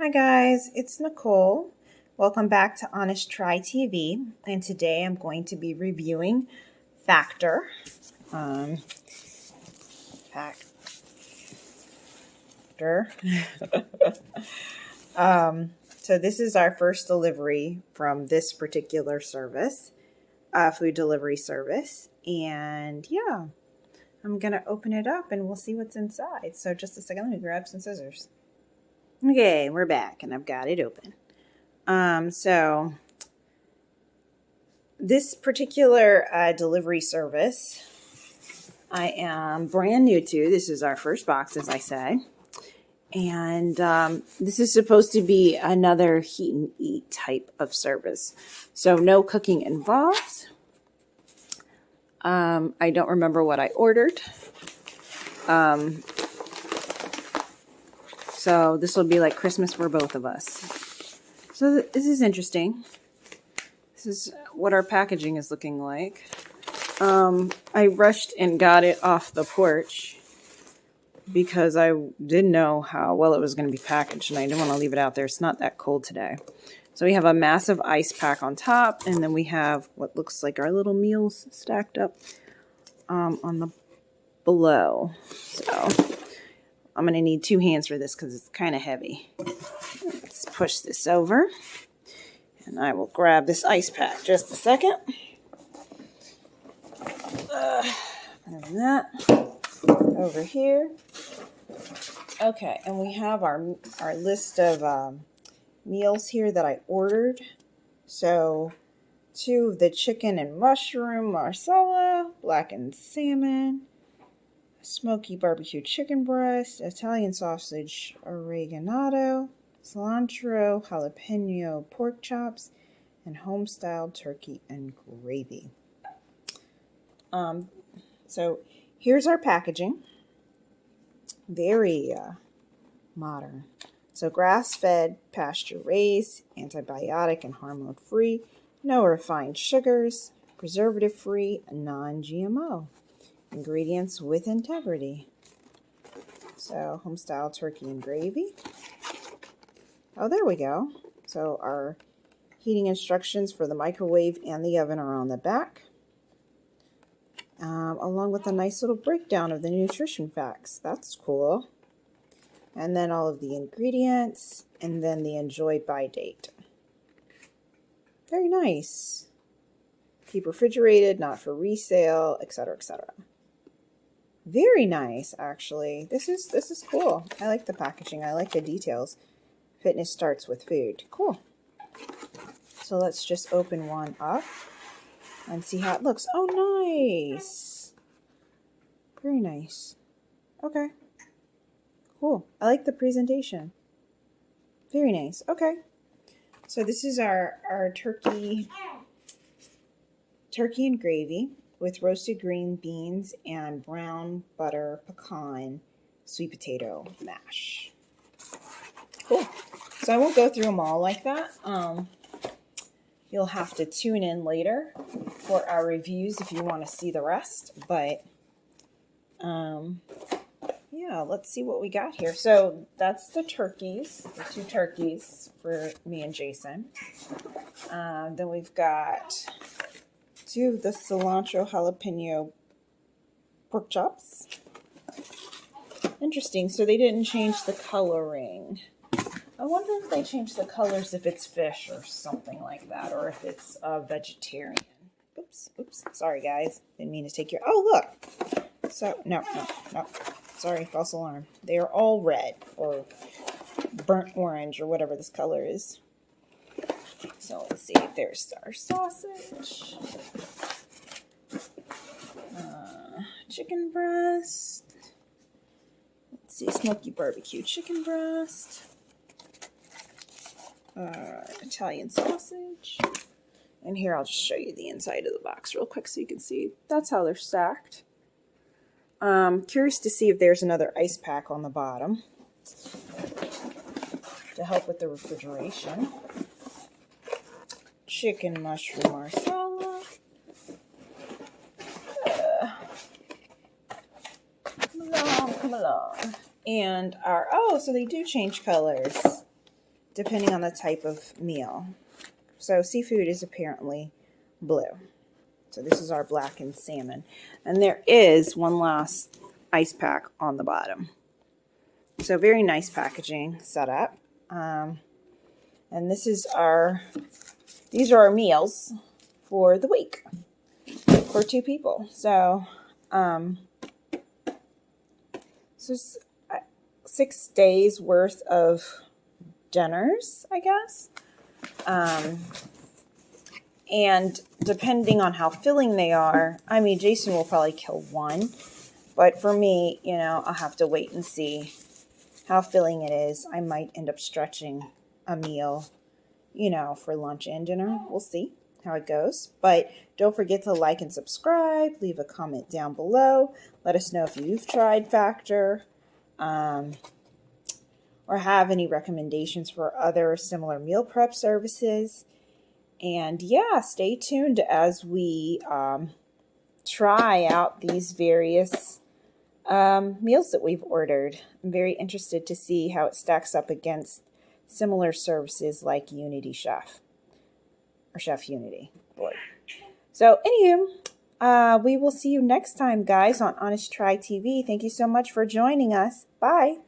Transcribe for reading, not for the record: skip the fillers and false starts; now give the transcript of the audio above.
Hi guys, it's Nicole. Welcome back to Honest Try TV, and today I'm going to be reviewing Factor. Factor. So this is our first delivery from this particular service, food delivery service, and yeah, I'm gonna open it up and we'll see what's inside. So just a second, let me grab some scissors. Okay, we're back and I've got it open. So this particular delivery service, I am brand new to. This is our first box, as I say. And this is supposed to be another heat and eat type of service. So no cooking involved. I don't remember what I ordered. So this will be like Christmas for both of us. So this is interesting. This is what our packaging is looking like. I rushed and got it off the porch because I didn't know how well it was going to be packaged, and I didn't want to leave it out there. It's not that cold today. So we have a massive ice pack on top, and then we have what looks like our little meals stacked up on the below. So I'm going to need two hands for this because it's kind of heavy. Let's push this over. And I will grab this ice pack. Just a second. And that over here. Okay, and we have our list of meals here that I ordered. So 2 of the chicken and mushroom marsala, blackened salmon, smoky barbecue chicken breast, Italian sausage oregano, cilantro, jalapeno pork chops, and home-style turkey and gravy. So here's our packaging. Very modern. So grass-fed, pasture-raised, antibiotic and hormone-free, no refined sugars, preservative-free, non-GMO. Ingredients with integrity. So home-style turkey and gravy. Oh, there we go. So our heating instructions for the microwave and the oven are on the back, along with a nice little breakdown of the nutrition facts. That's cool. And then all of the ingredients, and then the enjoy by date. Very nice. Keep refrigerated, not for resale, etc., etc. Very nice, actually. This is cool. I like the packaging. I like the details. Fitness starts with food. Cool. So let's just open one up and see how it looks. Oh, nice. Very nice. Okay. Cool. I like the presentation. Very nice. Okay. So this is our turkey and gravy with roasted green beans and brown butter pecan sweet potato mash. Cool. So I won't go through them all like that. You'll have to tune in later for our reviews if you want to see the rest. But yeah, let's see what we got here. So that's the turkeys, the 2 turkeys for me and Jason. Then we've got 2 of the cilantro jalapeno pork chops. Interesting. So they didn't change the coloring. I wonder if they change the colors if it's fish or something like that, or if it's vegetarian. Oops. Sorry, guys. Didn't mean to take your... Oh, look. So, no. Sorry, false alarm. They are all red or burnt orange or whatever this color is. So let's see. There's our sausage. Chicken breast. Let's see. Smoky barbecue chicken breast. Italian sausage. And here I'll just show you the inside of the box real quick so you can see. That's how they're stacked. Curious to see if there's another ice pack on the bottom to help with the refrigeration. Chicken mushroom marsala. Come along. And so they do change colors. depending on the type of meal. So seafood is apparently blue. So this is our blackened salmon. And there is one last ice pack on the bottom. So very nice packaging setup. And these are our meals for the week for 2 people. So, so 6 days worth of dinners, I guess. And depending on how filling they are, I mean, Jason will probably kill 1. But for me, you know, I'll have to wait and see how filling it is. I might end up stretching a meal, you know, for lunch and dinner. We'll see how it goes. But don't forget to like and subscribe. Leave a comment down below. Let us know if you've tried Factor or have any recommendations for other similar meal prep services. And yeah, stay tuned as we try out these various meals that we've ordered. I'm very interested to see how it stacks up against similar services like Unity Chef or Chef Unity board. So anywho, we will see you next time, guys, on Honest Try TV. Thank you so much for joining us. Bye.